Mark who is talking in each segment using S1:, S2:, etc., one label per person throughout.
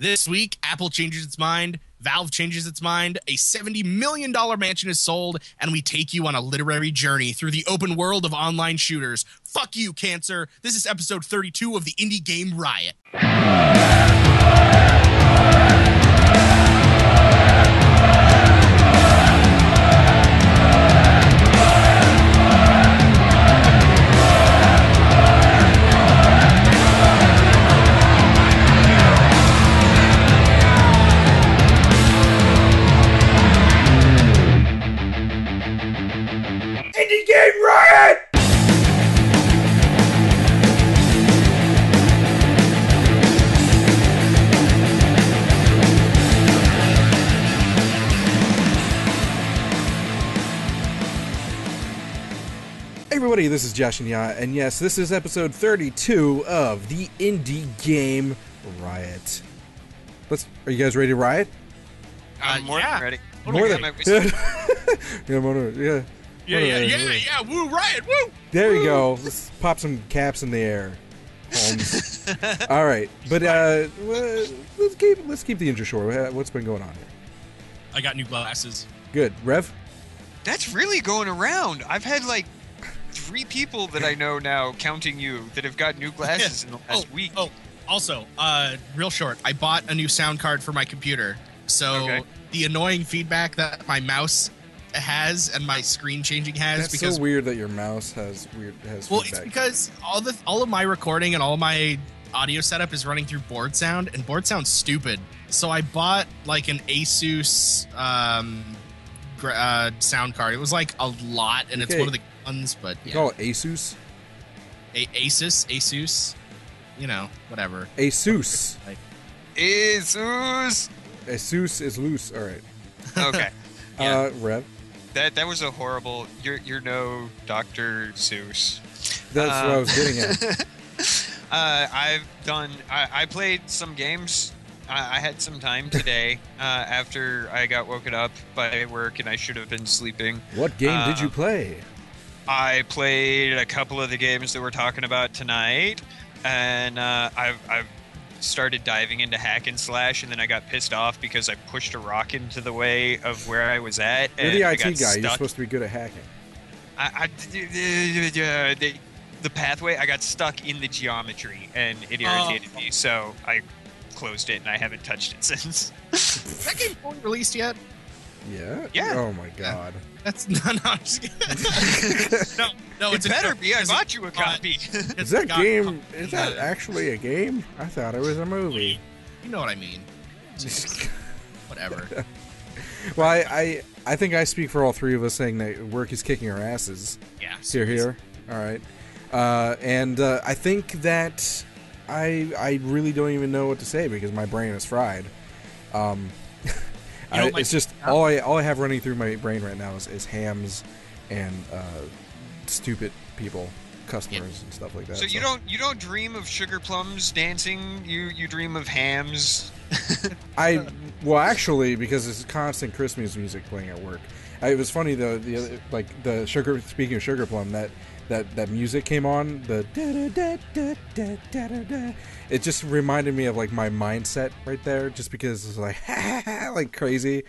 S1: This week, Apple changes its mind, Valve changes its mind, a $70 million mansion is sold, and we take you on a literary journey through the open world of online shooters. Fuck you, Cancer. This is episode 32 of the Indie Game Riot.
S2: Indie Game Riot!
S3: Hey everybody, this is JaShinYa, and yes, this is episode 32 of the Indie Game Riot. Are you guys ready to riot?
S4: I'm more than ready.
S3: More than
S1: Yeah, woo, riot, woo!
S3: There you go. Let's pop some caps in the air, Holmes. All right, but let's keep the intro short. What's been going on here?
S1: I got new glasses.
S3: Good, Rev.
S4: That's really going around. I've had like 3 people that I know now, counting you, that have got new glasses in the last week.
S1: Also, real short, I bought a new sound card for my computer, so the annoying feedback that my mouse has and my screen changing has.
S3: That's
S1: because
S3: so weird that your mouse has
S1: well,
S3: feedback.
S1: it's because all of my recording and all of my audio setup is running through board sound, and board sound's stupid. So I bought like an Asus sound card. It was like a lot, and it's one of the ones, but
S3: You call it Asus?
S1: Asus, you know, whatever.
S3: Asus.
S4: Asus.
S3: Asus is loose. All right.
S4: Okay. Yeah.
S3: Rev.
S4: That was a horrible. You're no Dr. Seuss.
S3: That's what I was getting at.
S4: I played some games. I had some time today after I got woken up by work and I should have been sleeping.
S3: What game did you play?
S4: I played a couple of the games that we're talking about tonight, and I've started diving into hack and slash, and then I got pissed off because I pushed a rock into the way of where I was at.
S3: You're
S4: and
S3: the
S4: I
S3: IT
S4: got
S3: guy.
S4: stuck.
S3: You're supposed to be good at hacking.
S4: The pathway, I got stuck in the geometry, and it irritated me, so I closed it, and I haven't touched it since.
S1: Is that game fully released yet?
S3: Yeah?
S4: Yeah.
S3: Oh my god.
S1: That's I'm just kidding. no,
S4: It better be. I bought you a copy.
S3: Is that game? Is that actually a game? I thought it was a movie.
S1: You know what I mean? Just, whatever.
S3: Well, I think I speak for all three of us saying that work is kicking our asses.
S1: Yeah.
S3: Here. All right. And I think that I really don't even know what to say because my brain is fried. It's just all I have running through my brain right now is hams and stupid people, customers and stuff like that.
S4: So you don't dream of sugar plums dancing. You dream of hams.
S3: Well, actually, because there's constant Christmas music playing at work. It was funny though. The sugar. Speaking of sugar plum, that music came on. The it just reminded me of like my mindset right there. Just because it's like like crazy.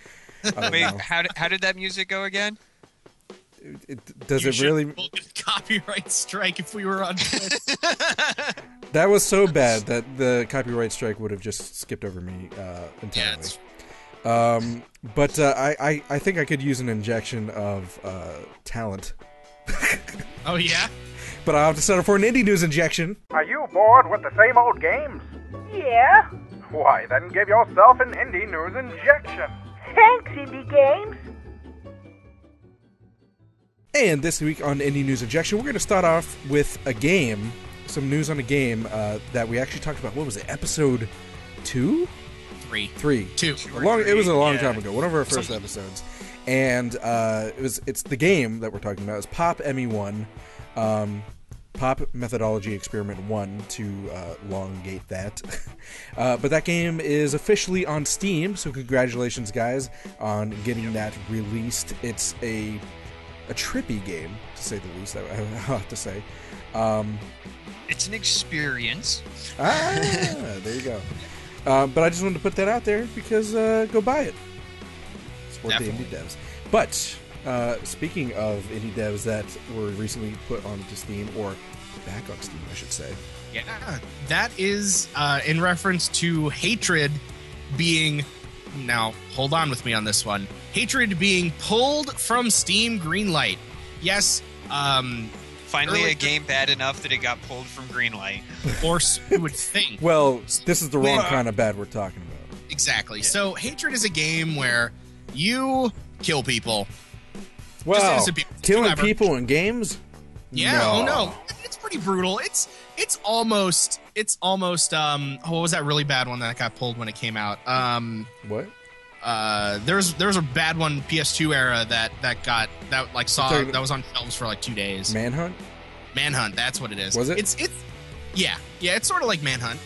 S4: Wait, how did that music go again?
S3: Does it really?
S1: We'll get a copyright strike if we were on Twitch.
S3: That was so bad that the copyright strike would have just skipped over me entirely. But I think I could use an injection of talent.
S1: Oh yeah?
S3: But I'll have to settle for an indie news injection.
S2: Are you bored with the same old games?
S5: Yeah.
S2: Why, then give yourself an indie news injection.
S5: Thanks, Indie Games.
S3: And this week on Indie News Injection, we're going to start off with a game, some news on a game that we actually talked about. What was it, episode 2? 3. 2. It was a long time ago, one of our first episodes. And it's the game that we're talking about is Pop ME1, Pop Methodology Experiment 1 to elongate that. But that game is officially on Steam, so congratulations, guys, on getting that released. It's a trippy game, to say the least, I have to say.
S4: It's an experience.
S3: There you go. But I just wanted to put that out there because go buy it. Support the indie devs. But speaking of indie devs that were recently put onto Steam, or back on Steam, I should say.
S1: Yeah, that is in reference to Hatred being... Now, hold on with me on this one. Hatred being pulled from Steam Greenlight. Yes,
S4: finally a game bad enough that it got pulled from Greenlight.
S1: Or you would think.
S3: Well, this is the wrong kind of bad we're talking about.
S1: Exactly. Yeah. So, Hatred is a game where you kill people.
S3: Wow, killing people in games?
S1: Yeah, no. It's pretty brutal. It's almost what was that really bad one that got pulled when it came out?
S3: What?
S1: There was a bad one PS2 era that was on shelves for like 2 days.
S3: Manhunt,
S1: that's what it is.
S3: Was it?
S1: It's it's sort of like Manhunt.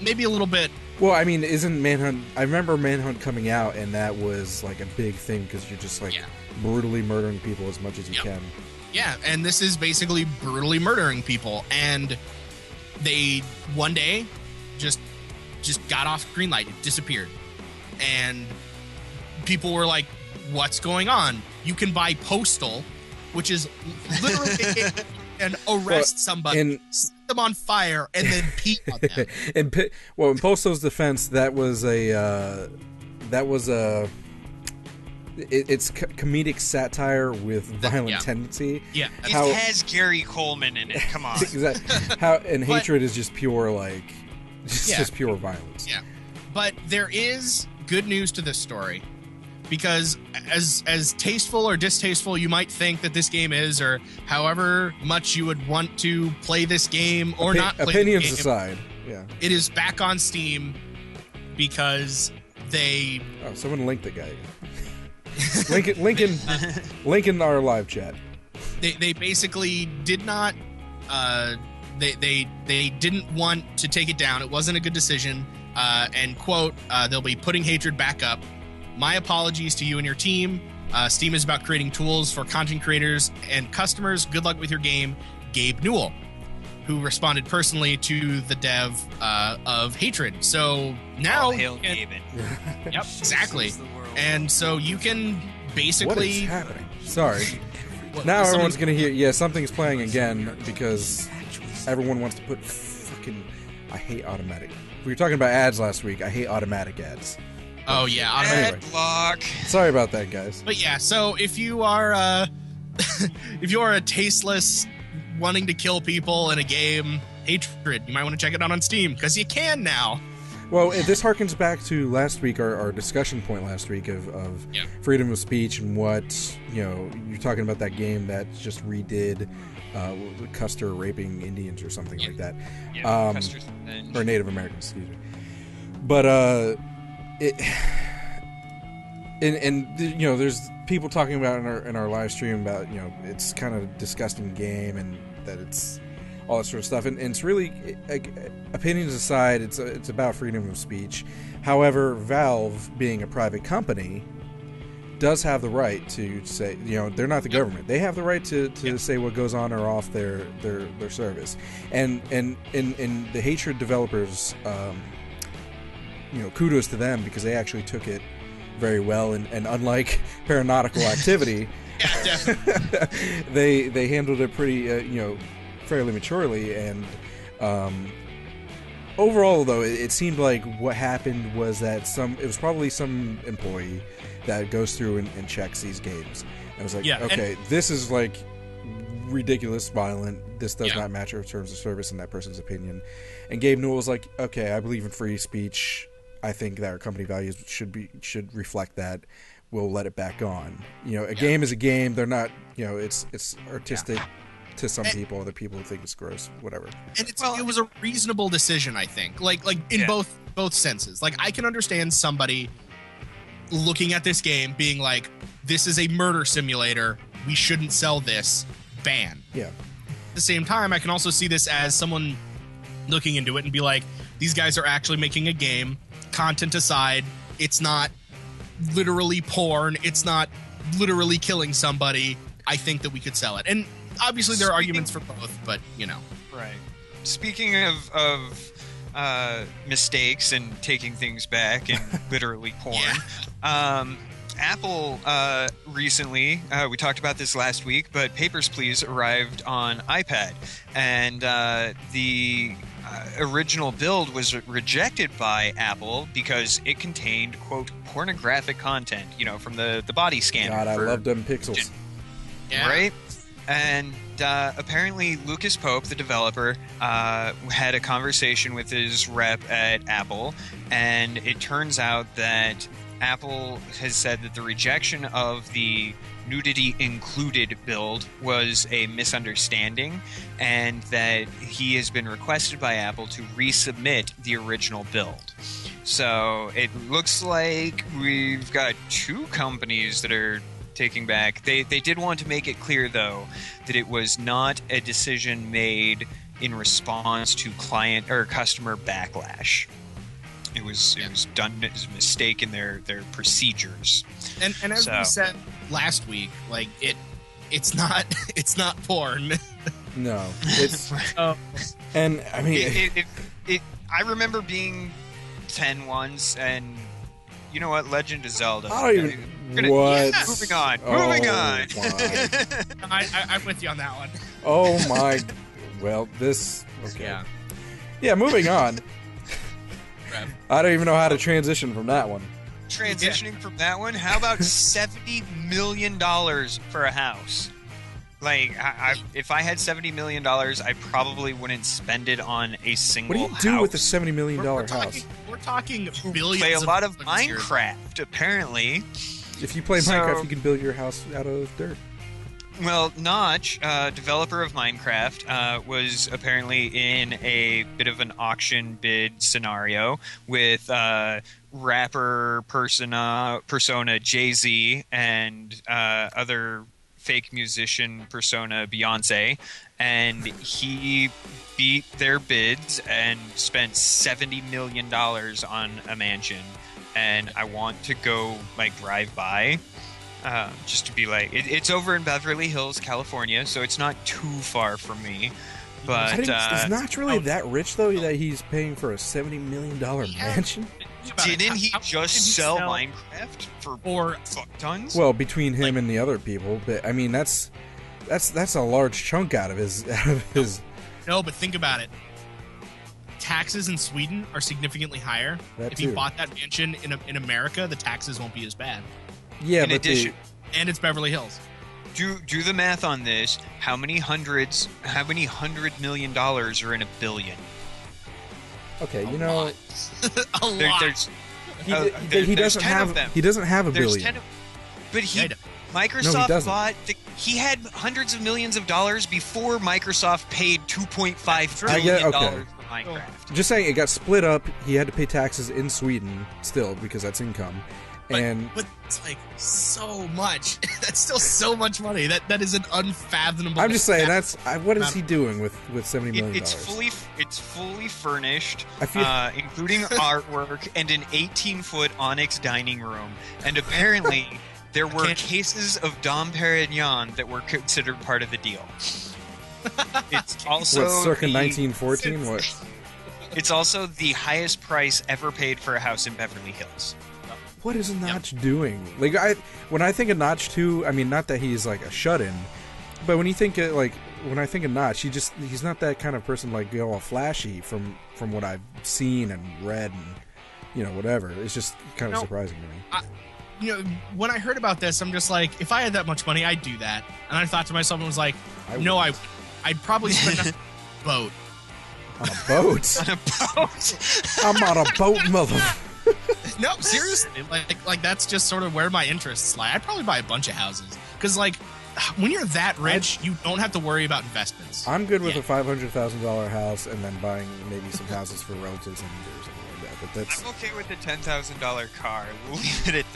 S1: Maybe a little bit.
S3: Well, I mean, isn't Manhunt... I remember Manhunt coming out, and that was like a big thing because you're just brutally murdering people as much as you can.
S1: Yeah, and this is basically brutally murdering people. And they, one day, just got off Greenlight. It disappeared. And people were like, what's going on? You can buy Postal, which is literally... and arrest somebody, set them on fire, and then pee on them.
S3: In Postal's defense, it's comedic satire with violent tendency.
S1: Yeah,
S4: it has Gary Coleman in it. Come on,
S3: exactly. Hatred is just pure just pure violence.
S1: Yeah, but there is good news to this story. Because as tasteful or distasteful you might think that this game is, or however much you would want to play this game or not play
S3: opinions
S1: the game,
S3: aside,
S1: it is back on Steam because they...
S3: Oh, someone linked the guy. Link in our live chat.
S1: They basically did not... They didn't want to take it down. It wasn't a good decision. And quote, they'll be putting Hatred back up. My apologies to you and your team. Steam is about creating tools for content creators and customers. Good luck with your game, Gabe Newell, who responded personally to the dev of Hatred. So now...
S4: hail Gabe.
S1: Yep, exactly. And so you can basically...
S3: What is happening? Sorry. Now everyone's going to hear... Yeah, something's playing again because everyone wants to put fucking... I hate automatic... We were talking about ads last week. I hate automatic ads.
S1: Oh yeah, automatic.
S3: Anyway,
S4: block.
S3: Sorry about that, guys.
S1: But yeah, so if you are a tasteless, wanting to kill people in a game, Hatred, you might want to check it out on Steam because you can now.
S3: Well, this harkens back to last week, our discussion point last week of freedom of speech and what you're talking about that game that just redid Custer raping Indians or something like that, or Native Americans, excuse me. But there's people talking about in our live stream about it's kind of a disgusting game and that it's all that sort of stuff, and it's really opinions aside, it's about freedom of speech. However, Valve, being a private company, does have the right to say, they're not the government. They have the right to say what goes on or off their service, and the Hatred developers. Kudos to them because they actually took it very well, and unlike Paranautical Activity, they handled it pretty, fairly maturely. And overall, though, it seemed like what happened was that it was probably some employee that goes through and checks these games. And was like, okay, this is like ridiculous, violent. This does not match our terms of service in that person's opinion. And Gabe Newell was like, okay, I believe in free speech. I think that our company values should reflect that. We'll let it back on. A game is a game. They're not. It's artistic to some people. Other people think it's gross. Whatever.
S1: And it was a reasonable decision, I think. Like in both senses. Like I can understand somebody looking at this game being like, "This is a murder simulator. We shouldn't sell this. Ban."
S3: Yeah.
S1: At the same time, I can also see this as someone looking into it and be like, "These guys are actually making a game. Content aside, it's not literally porn. It's not literally killing somebody. I think that we could sell it." And obviously there are arguments for both, but
S4: Right. Speaking of mistakes and taking things back and literally porn. Apple recently, we talked about this last week, but Papers, Please arrived on iPad, and the original build was rejected by Apple because it contained, quote, pornographic content, from the body scanner.
S3: God, I love them pixels.
S4: Right? And apparently Lucas Pope, the developer, had a conversation with his rep at Apple, and it turns out that Apple has said that the rejection of the nudity included build was a misunderstanding, and that he has been requested by Apple to resubmit the original build. So it looks like we've got two companies that are taking back. They did want to make it clear, though, that it was not a decision made in response to client or customer backlash. It was done as a mistake in their procedures.
S1: And as we said last week, like it's not porn.
S3: No, it's and I mean
S4: I remember being 10 once, and you know what, Legend of Zelda.
S3: What?
S4: Moving on.
S1: I'm with you on that one.
S3: Oh my. Well, this. Okay. Yeah. Moving on. I don't even know how to transition from that one.
S4: Transitioning from that one, how about $70 million for a house? Like, if I had $70 million, I probably wouldn't spend it on a single house.
S3: What do you do with a $70 million house?
S1: We're talking billions.
S4: Play a lot of
S1: Minecraft,
S4: Minecraft, apparently.
S3: If you play Minecraft, you can build your house out of dirt.
S4: Well, Notch, developer of Minecraft, was apparently in a bit of an auction bid scenario with rapper persona Jay-Z and other fake musician persona Beyonce, and he beat their bids and spent $70 million on a mansion. And I want to go drive by. Just to be like, it's over in Beverly Hills, California, so it's not too far from me. But
S3: is Notch really that rich, though, that he's paying for a $70 million mansion?
S4: Didn't he just sell Minecraft for fuck tons?
S3: Well, between him and the other people, but I mean that's a large chunk out of his.
S1: No, but think about it. Taxes in Sweden are significantly higher. If he bought that mansion in America, the taxes won't be as bad.
S3: Yeah,
S4: in addition,
S1: and it's Beverly Hills.
S4: Do the math on this. How many $100 million are in $1 billion?
S3: Okay,
S1: a lot.
S3: He doesn't have $1 billion.
S4: But Microsoft he had hundreds of millions of dollars before Microsoft paid $2.5 trillion for Minecraft.
S3: Just saying, it got split up. He had to pay taxes in Sweden still because that's income.
S1: But it's so much. That's still so much money. That is an unfathomable.
S3: I'm just saying what is he doing with $70 million?
S4: It's fully furnished, including artwork and an 18-foot onyx dining room. And apparently, there were cases of Dom Perignon that were considered part of the deal. It's also
S3: circa 1914. What?
S4: It's also the highest price ever paid for a house in Beverly Hills.
S3: What is Notch doing? When I think of Notch too, I mean, not that he's a shut-in, but when you think of, when I think of Notch, he's not that kind of person all flashy from what I've seen and read and whatever. It's just kind of surprising to me.
S1: When I heard about this, I'm just like, if I had that much money, I'd do that. And I thought to myself, and was like, I'd probably spend on a boat.
S3: On a boat?
S4: On a boat?
S3: I'm on a boat, mother.
S1: No, seriously, that's just sort of where my interests lie. I'd probably buy a bunch of houses because, when you're that rich, you don't have to worry about investments.
S3: I'm good with a $500,000 house and then buying maybe some houses for relatives and or something like that. But that's
S4: I'm okay with the $10,000 car. We'll leave it at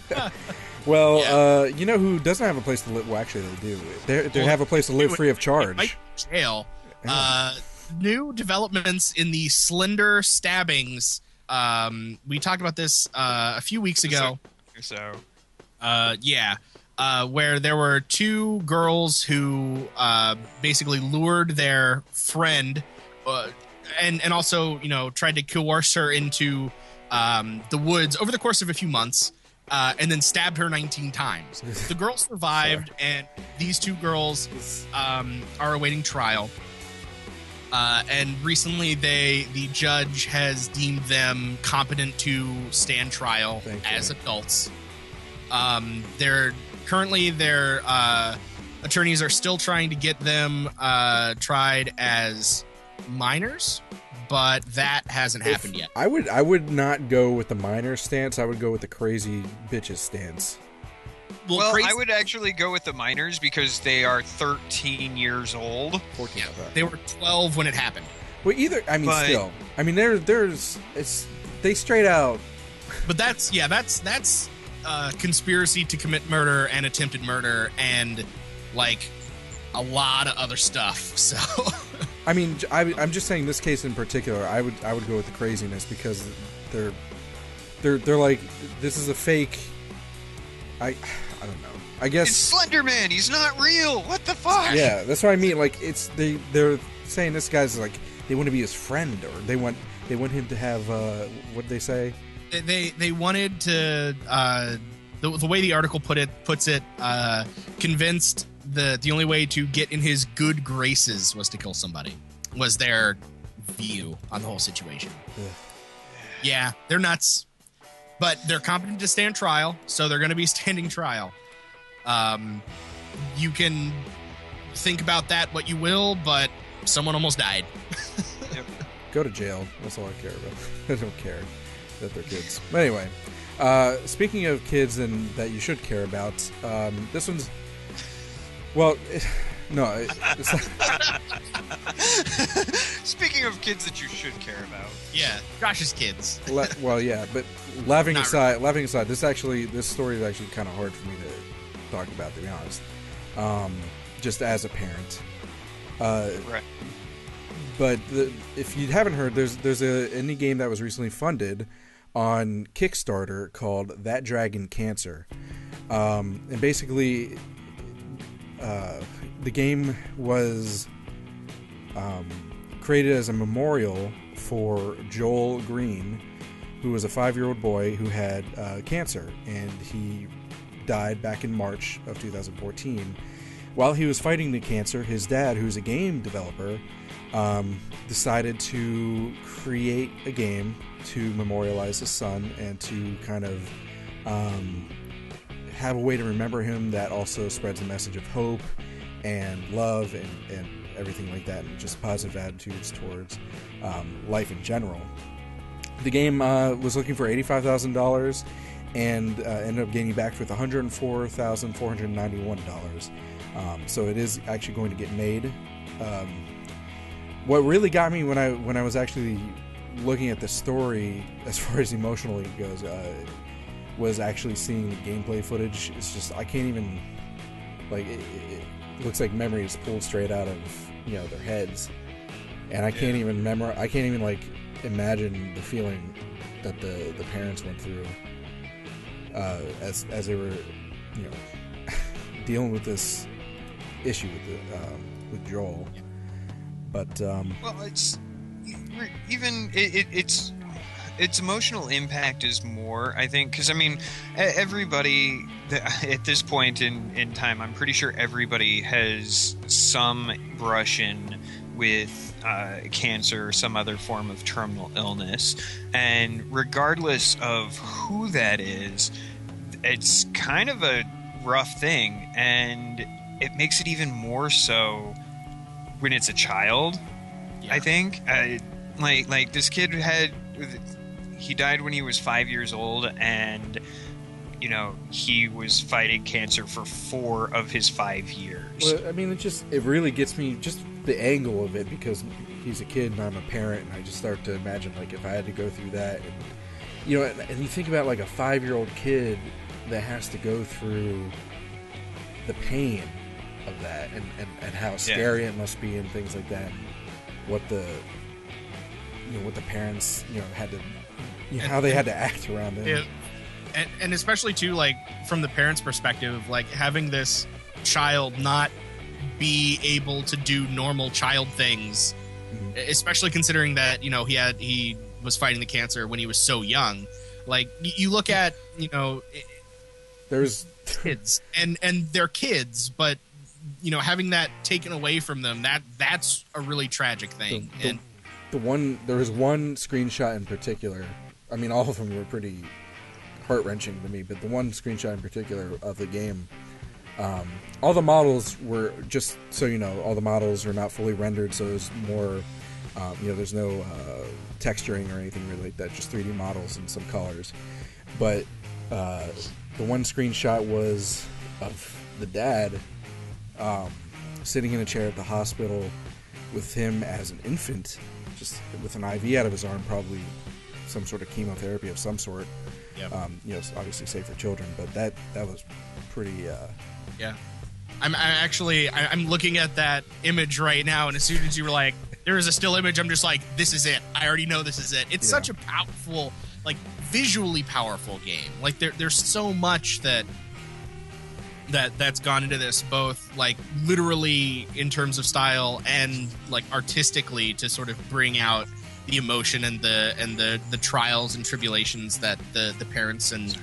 S4: that.
S3: Well, you know who doesn't have a place to live? Well, actually, they do. They have a place to live free of charge.
S1: Jail. New developments in the Slender stabbings. We talked about this a few weeks ago. Where there were two girls who basically lured their friend. and also, tried to coerce her into the woods over the course of a few months, and then stabbed her 19 times. The girl survived, and these two girls are awaiting trial. And recently, the judge has deemed them competent to stand trial as adults. Their attorneys are still trying to get them tried as minors, but that hasn't happened yet.
S3: I would not go with the minor stance. I would go with the crazy bitches stance.
S4: Well, I would actually go with the minors because they are 13 years old.
S3: 14.
S1: Yeah, they were 12 when it happened.
S3: Well, they straight out.
S1: But that's conspiracy to commit murder and attempted murder and like a lot of other stuff. So
S3: I mean, I'm just saying this case in particular, I would go with the craziness because they're like, this is a fake. I don't know. I guess
S4: it's Slender Man. He's not real. What the fuck?
S3: Yeah, that's what I mean. Like, they're saying this guy's like, they want to be his friend, or they want him to have what did they say?
S1: They wanted to the way the article puts it convinced the only way to get in his good graces was to kill somebody, was their view on the whole situation. Ugh. Yeah, they're nuts. But they're competent to stand trial, so they're going to be standing trial. You can think about that what you will, but someone almost died.
S4: Yep.
S3: Go to jail. That's all I care about. I don't care that they're kids. But anyway, speaking of kids and that you should care about, this one's... Well, it's not...
S4: Speaking of kids that you should care about.
S1: Yeah, Josh's kids.
S3: Well, yeah, but laughing aside, this story is actually kind of hard for me to talk about, to be honest. Just as a parent.
S4: Right.
S3: But if you haven't heard, there's an indie game that was recently funded on Kickstarter called That Dragon Cancer. And basically, the game was created as a memorial for Joel Green, who was a 5-year-old boy who had cancer, and he died back in March of 2014. While he was fighting the cancer, his dad, who's a game developer, decided to create a game to memorialize his son and to kind of have a way to remember him that also spreads a message of hope and love and everything like that, and just positive attitudes towards life in general. The game was looking for $85,000 and ended up gaining back with $104,491. So it is actually going to get made. What really got me when I was actually looking at the story, as far as emotionally goes, was actually seeing the gameplay footage. It's just, I can't even, like, it looks like memory is pulled straight out of their heads, and I can't even like imagine the feeling that the parents went through as they were dealing with this issue with Joel. But
S4: well, it's emotional impact is more, I think, because I mean, everybody at this point in time, I'm pretty sure everybody has some brush in with cancer or some other form of terminal illness, and regardless of who that is, it's kind of a rough thing, and it makes it even more so when it's a child. Yeah. I think like this kid he died when he was 5 years old, and he was fighting cancer for 4 of his 5 years.
S3: Well, I mean, it really gets me, just the angle of it, because he's a kid and I'm a parent, and I just start to imagine, like, if I had to go through that, and you think about, like, a 5-year-old kid that has to go through the pain of that, and how scary it must be, and things like that, and what the parents had to, how they had to act around it.
S1: And especially too, like, from the parents' perspective, like, having this child not be able to do normal child things especially considering that he was fighting the cancer when he was so young. Like you look at
S3: there's
S1: kids and they're kids, but having that taken away from them, that's a really tragic thing.
S3: There was one screenshot in particular. I mean, all of them were pretty heart-wrenching to me, but the one screenshot in particular of the game, all the models were, just so you know, all the models are not fully rendered, so there's more, there's no texturing or anything really like that, just 3D models and some colors. But the one screenshot was of the dad sitting in a chair at the hospital with him as an infant, just with an IV out of his arm, probably some sort of chemotherapy of some sort. Yep. Obviously safe for children, but that was pretty.
S1: Yeah, I'm looking at that image right now, and as soon as you were like, there is a still image, I'm just like, this is it. I already know this is it. It's such a powerful, like visually powerful game. Like there's so much that's gone into this, both like literally in terms of style and like artistically, to sort of bring out the emotion and the trials and tribulations that the parents and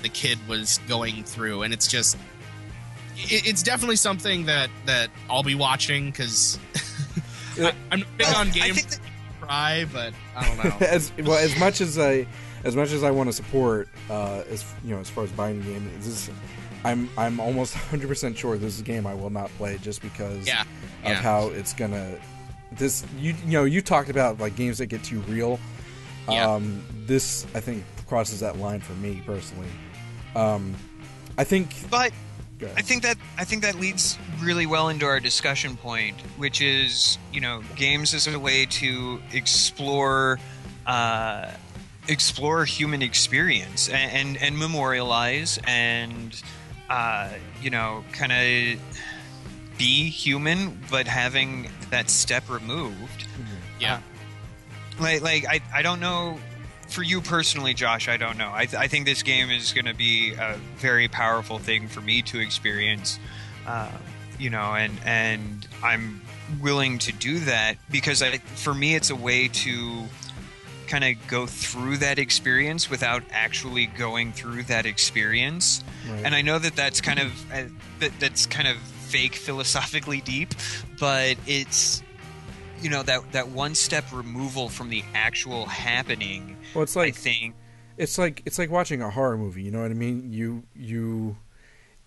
S1: the kid was going through. And it's just it's definitely something that I'll be watching, because I'm big on games cry, but I don't know.
S3: as much as I want to support as far as buying the game, I'm almost 100% sure this is a game I will not play, just because of how it's gonna. You talked about like games that get too real. This, I think, crosses that line for me personally. I think that leads really well into our discussion point, which is games as a way to explore human experience and memorialize and kind of be human, but having that step removed. I don't know for you personally, Josh. I don't know. I think this game is going to be a very powerful thing for me to experience, and I'm willing to do that because for me it's a way to kind of go through that experience without actually going through that experience. Right. And I know that's kind of fake philosophically deep, but it's that one step removal from the actual happening. Well, it's like, I think it's like watching a horror movie. You know what I mean? You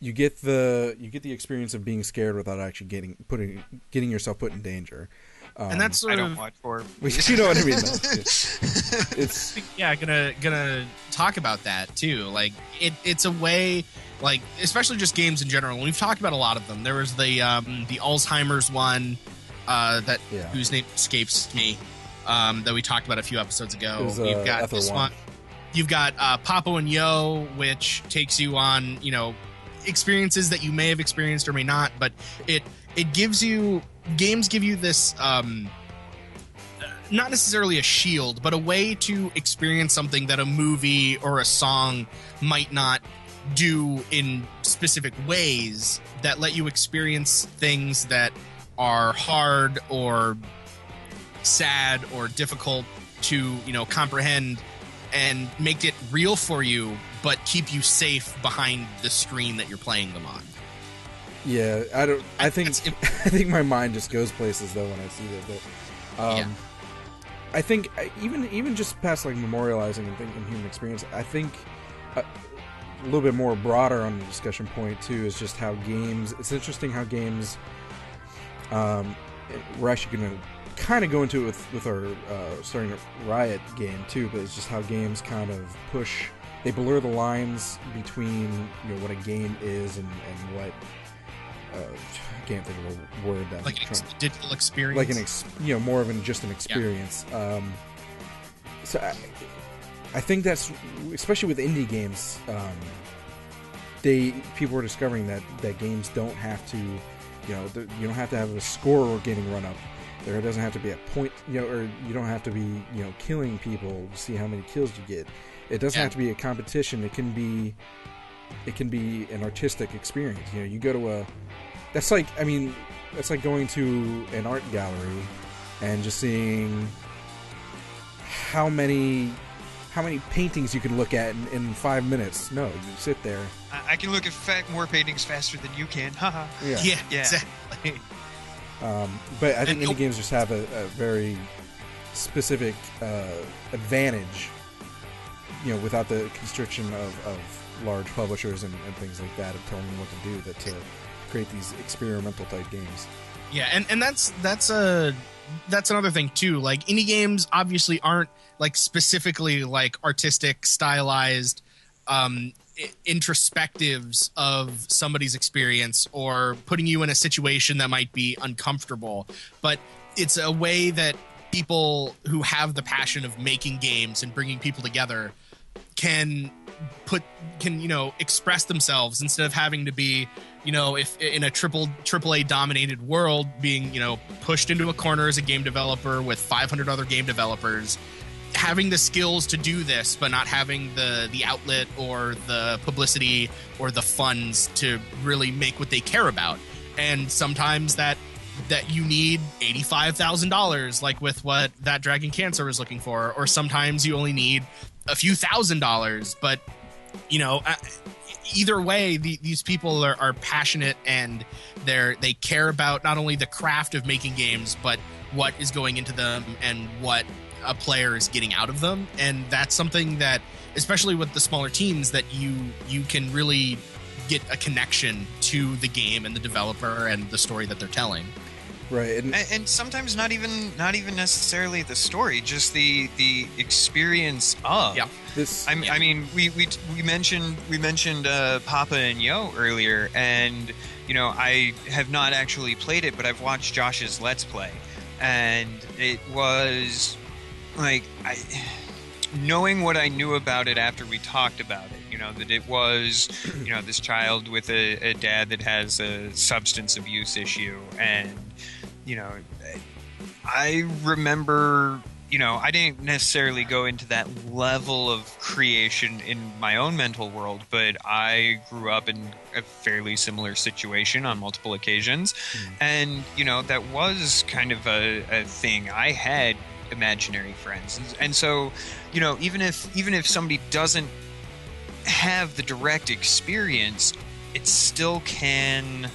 S3: get the experience of being scared without actually getting yourself put in danger.
S1: And that's sort
S4: I don't watch horror.
S3: You know what I mean?
S1: It's gonna talk about that too. Like it's a way, like especially just games in general. And we've talked about a lot of them. There was the Alzheimer's one whose name escapes me, that we talked about a few episodes ago. You've got this one. You've got Papo and Yo, which takes you on experiences that you may have experienced or may not, but it gives you. Games give you this, not necessarily a shield, but a way to experience something that a movie or a song might not do in specific ways, that let you experience things that are hard or sad or difficult to, comprehend, and make it real for you, but keep you safe behind the screen that you're playing them on.
S3: Yeah, I think my mind just goes places though when I see that. But I think even just past like memorializing and human experience, I think a little bit more broader on the discussion point too is just how games. It's interesting how games. We're actually going to kind of go into it with our starting a Riot game too, but it's just how games kind of push. They blur the lines between what a game is and what. I can't think of a word that
S1: like digital experience,
S3: like more of just an experience. So I think that's especially with indie games. People are discovering that games don't have to, you don't have to have a score getting run up. There doesn't have to be a point, or you don't have to be, killing people to see how many kills you get. It doesn't have to be a competition. It can be an artistic experience. You go to that's like, I mean, that's like going to an art gallery and just seeing how many paintings you can look at in 5 minutes. No, you sit there.
S4: I can look at more paintings faster than you can. Haha.
S1: Yeah, exactly.
S3: But I think indie games just have a very specific advantage, without the constriction of large publishers and things like that, of telling them what to do, to create these experimental type games.
S1: Yeah, and that's another thing too. Like, indie games obviously aren't like specifically like artistic, stylized introspectives of somebody's experience or putting you in a situation that might be uncomfortable, but it's a way that people who have the passion of making games and bringing people together can express themselves, instead of having to be, if in a AAA dominated world, being, pushed into a corner as a game developer with 500 other game developers, having the skills to do this, but not having the outlet or the publicity or the funds to really make what they care about. And sometimes that you need $85,000, like with what That Dragon Cancer was looking for, or sometimes you only need a few $1,000s. But either way, these people are passionate, and they care about not only the craft of making games, but what is going into them and what a player is getting out of them. And that's something that, especially with the smaller teams, that you can really get a connection to the game and the developer and the story that they're telling.
S3: Right,
S4: and sometimes not even necessarily the story, just the experience of.
S1: Yeah.
S4: I mean, we mentioned Papa and Yo earlier, and I have not actually played it, but I've watched Josh's Let's Play, and it was like, knowing what I knew about it after we talked about it. That it was, this child with a dad that has a substance abuse issue, and I remember, I didn't necessarily go into that level of creation in my own mental world, but I grew up in a fairly similar situation on multiple occasions. And, that was kind of a thing. I had imaginary friends. And so, even if somebody doesn't have the direct experience, it still can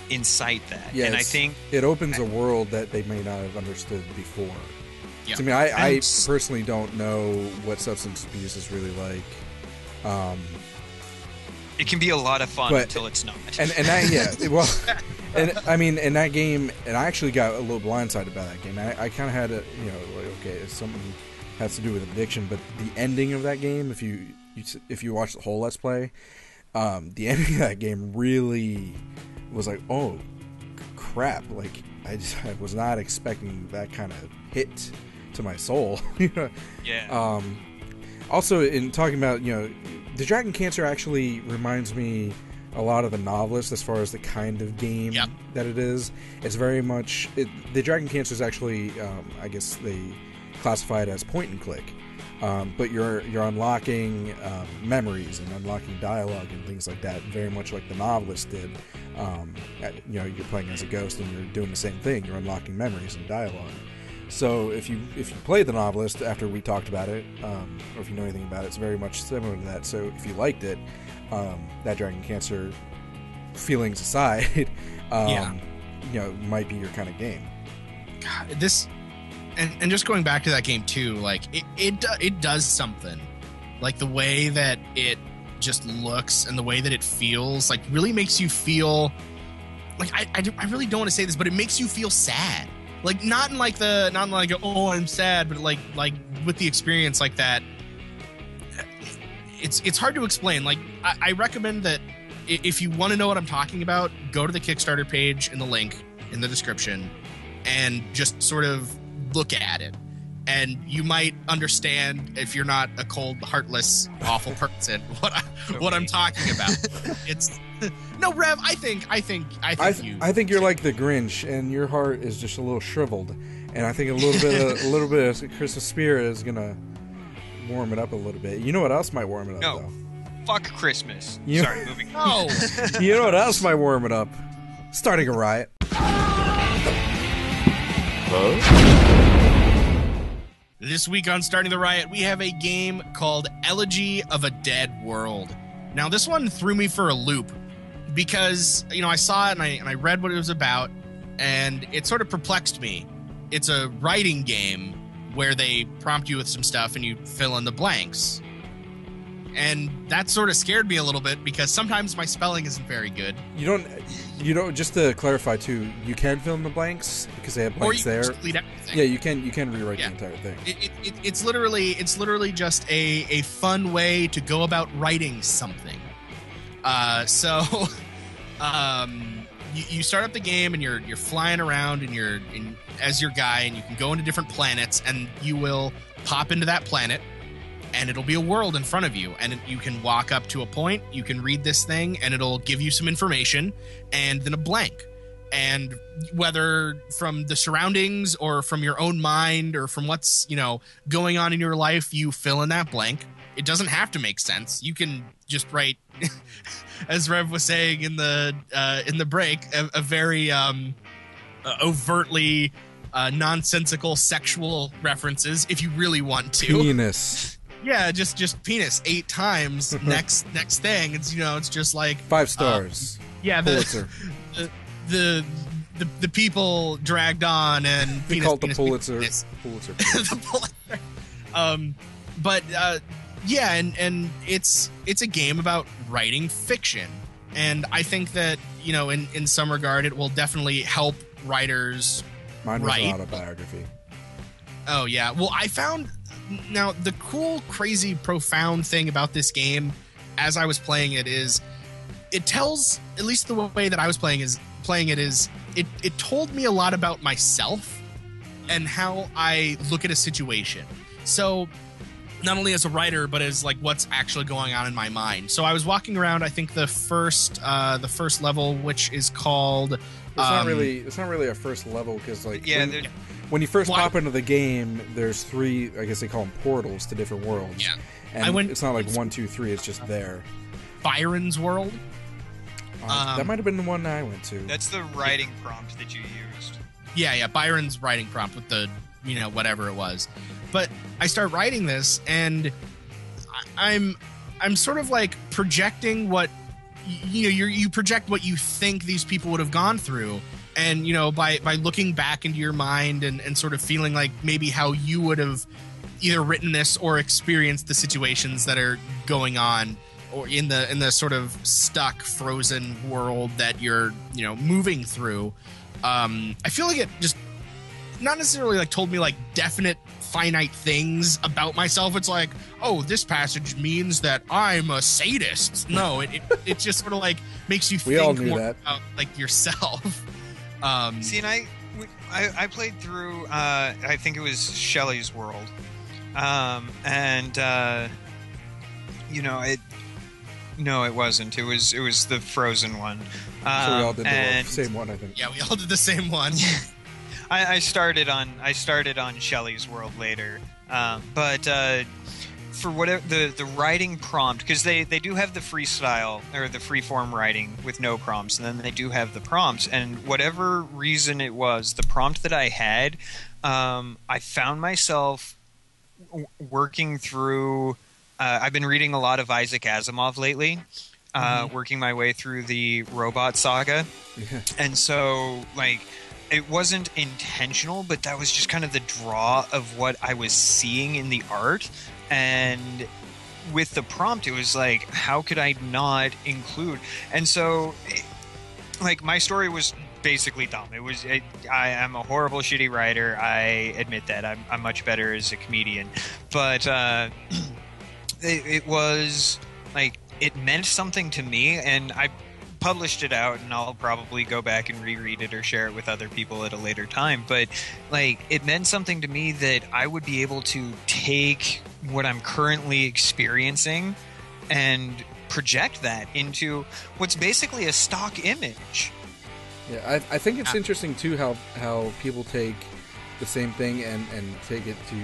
S4: incite that.
S3: Yes,
S4: and I think
S3: it opens a world that they may not have understood before. Yeah. So, I personally don't know what substance abuse is really like.
S4: It can be a lot of fun until it's not.
S3: And that, well, and I mean, in that game, and I actually got a little blindsided by that game. I kind of had a, okay, something has to do with addiction, but the ending of that game, if you watch the whole Let's Play, the ending of that game really was like, oh crap, like I was not expecting that kind of hit to my soul.
S4: Yeah.
S3: Also, in talking about, the Dragon Cancer actually reminds me a lot of the Novelist as far as the kind of game that it is. It's very much the Dragon Cancer is actually, I guess they classify it as point and click. But you're unlocking memories and unlocking dialogue and things like that, very much like the Novelist did. You're playing as a ghost and you're doing the same thing. You're unlocking memories and dialogue. So if you play the Novelist after we talked about it, or if you know anything about it, it's very much similar to that. So if you liked it, that Dragon Cancer, feelings aside, might be your kind of game.
S1: God, this. And just going back to that game too, like it does something, like the way that it just looks and the way that it feels, like really makes you feel like I really don't want to say this, but it makes you feel sad, like not like oh I'm sad, but like with the experience like that. It's hard to explain. Like I recommend that if you want to know what I'm talking about, go to the Kickstarter page in the link in the description and just sort of look at it, and you might understand, if you're not a cold, heartless, awful person, what I'm talking about. It's no, Rev. I think you're like the Grinch, and your heart is just a little shriveled. And I think a little bit of Christmas spirit is gonna warm it up a little bit. You know what else might warm it up?
S4: No,
S3: though?
S4: Fuck Christmas. Sorry, moving.
S1: No.
S3: You know what else might warm it up? Starting a riot.
S1: This week on Starting the Riot, we have a game called Elegy of a Dead World. Now, this one threw me for a loop because, I saw it and I read what it was about, and it sort of perplexed me. It's a writing game where they prompt you with some stuff and you fill in the blanks. And that sort of scared me a little bit because sometimes my spelling isn't very good.
S3: You don't, just to clarify too, you can fill in the blanks because they have blanks there.
S1: Just delete everything.
S3: Yeah, you can rewrite the entire thing.
S1: It's literally just a fun way to go about writing something. You start up the game and you're flying around and as your guy, and you can go into different planets, and you will pop into that planet. And it'll be a world in front of you, and you can walk up to a point, you can read this thing, and it'll give you some information, and then a blank. And whether from the surroundings or from your own mind or from what's, going on in your life, you fill in that blank. It doesn't have to make sense. You can just write, as Rev was saying in the break, a very overtly nonsensical sexual references if you really want to.
S3: Penis.
S1: Yeah, just penis 8 times. Next thing, it's it's just like
S3: 5 stars.
S1: Yeah,
S3: Pulitzer.
S1: the people dragged on and
S3: we
S1: penis.
S3: call it the
S1: penis,
S3: Pulitzer.
S1: Penis.
S3: Pulitzer.
S1: The Pulitzer. Yeah, and it's a game about writing fiction, and I think that in some regard it will definitely help writers.
S3: Mine was
S1: write.
S3: an autobiography.
S1: Oh yeah, well I found. Now, the cool, crazy, profound thing about this game, as I was playing it, is it tells, at least the way that I was playing it is, it told me a lot about myself and how I look at a situation. So, not only as a writer, but as like what's actually going on in my mind. So I was walking around, I think the first level, which is called...
S3: It's not really a first level, because like...
S4: Yeah,
S3: when you first pop into the game, there's 3, I guess they call them portals to different worlds.
S1: Yeah.
S3: And it's not like 1, 2, 3, it's just there.
S1: Byron's World?
S3: That might have been the one I went to.
S4: That's the writing prompt that you used.
S1: Yeah, Byron's writing prompt with the, whatever it was. But I start writing this, and I'm sort of like projecting what, you project what you think these people would have gone through. And, by looking back into your mind and sort of feeling like maybe how you would have either written this or experienced the situations that are going on or in the sort of stuck, frozen world that you're, moving through. I feel like it just not necessarily like told me like definite finite things about myself. It's like, oh, this passage means that I'm a sadist. No, it just sort of like makes you think more about like yourself.
S4: See, and I played through, I think it was Shelley's World, it wasn't. It was the Frozen one.
S3: So we all did the same one, I think.
S1: Yeah, we all did the same one.
S4: I started on Shelley's World later, but for whatever the writing prompt, because they do have the freestyle or the freeform writing with no prompts, and then they do have the prompts, and whatever reason it was, the prompt that I had, I found myself working through. I've been reading a lot of Isaac Asimov lately, working my way through the Robot Saga, and so like. It wasn't intentional, but that was just kind of the draw of what I was seeing in the art. And with the prompt, it was like, how could I not include? And so, like, my story was basically dumb. I am a horrible, shitty writer. I admit that. I'm much better as a comedian. But it was, like, it meant something to me, and I published it out, and I'll probably go back and reread it or share it with other people at a later time. But like, it meant something to me that I would be able to take what I'm currently experiencing and project that into what's basically a stock image.
S3: Yeah, I think it's interesting too how people take the same thing and take it to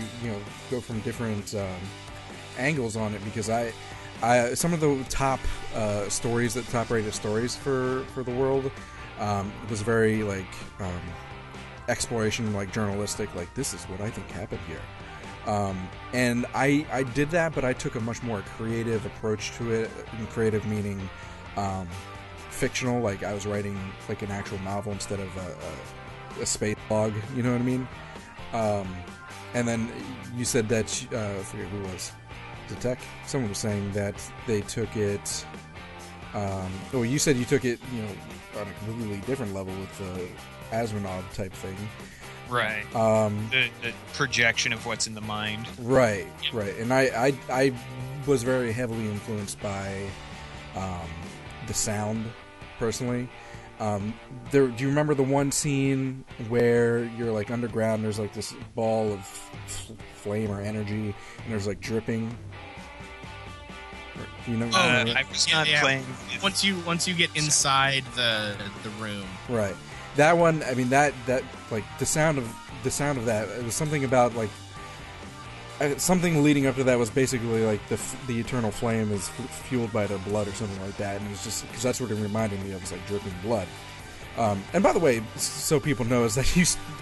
S3: go from different angles on it, because I some of the top stories, the top rated stories for the world, It was very like exploration, like journalistic. Like, this is what I think happened here. And I did that, but I took a much more creative approach to it. Creative meaning fictional. Like, I was writing like an actual novel instead of a space log. You know what I mean? And then you said that I forget who it was. The tech. Someone was saying that they took it. You said you took it, on a completely different level with the Asmonov type thing.
S4: Right. The projection of what's in the mind.
S3: Right. And I was very heavily influenced by the sound, personally. Do you remember the one scene where you're like underground? There's like this ball of flame or energy, and there's like dripping. Do you know?
S4: I was not playing.
S1: Once you get inside the room,
S3: right? That one. I mean, that like the sound of that. It was something about like something leading up to that was basically like the eternal flame is fueled by their blood or something like that, and it was just because that's what it reminded me of, was like dripping blood. And by the way, so people know, is that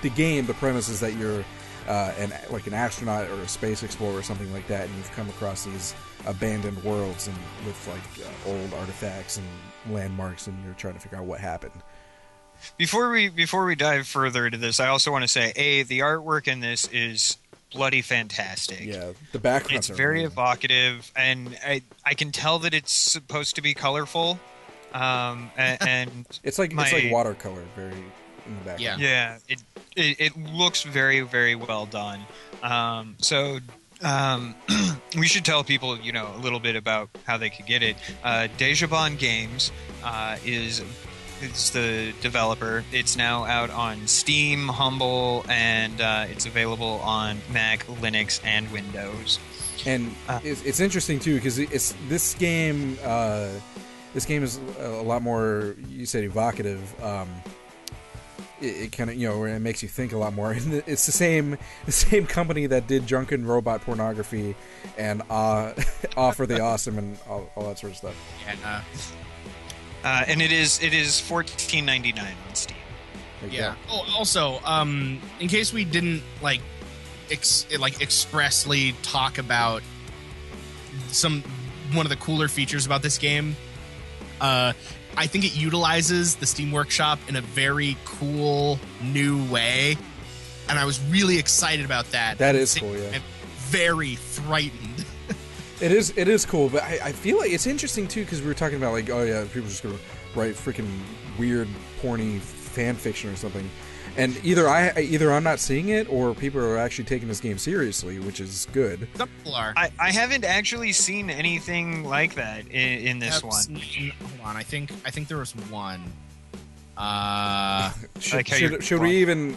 S3: the premise is that you're an astronaut or a space explorer or something like that, and you've come across these abandoned worlds and with like old artifacts and landmarks, and you're trying to figure out what happened.
S4: Before we dive further into this, I also want to say, the artwork in this is bloody fantastic.
S3: Yeah, the backgrounds.
S4: It's very evocative, and I can tell that it's supposed to be colorful. And
S3: it's like watercolor, very in the background.
S4: Yeah. It looks very, very well done. We should tell people, a little bit about how they could get it. Daggerfall Games is the developer. It's now out on Steam, Humble, and it's available on Mac, Linux, and Windows.
S3: And it's interesting too, because this game. This game is a lot more, you said, evocative. It kind of, it makes you think a lot more. And it's the same company that did Drunken Robot Pornography and Awe for the Awesome and all that sort of stuff.
S1: Yeah.
S4: And it is $14.99 on Steam.
S1: Yeah. Oh, also, in case we didn't expressly talk about one of the cooler features about this game. I think it utilizes the Steam Workshop in a very cool new way, and I was really excited about that.
S3: That is cool, yeah.
S1: I'm very frightened.
S3: It is cool, but I feel like it's interesting too, because we were talking about like, oh yeah, people are just gonna write freaking weird, porny fan fiction or something. And either I'm not seeing it, or people are actually taking this game seriously, which is good.
S1: Some people are.
S4: I haven't actually seen anything like that in this one.
S1: Hold on, I think there was one.
S3: Should we even?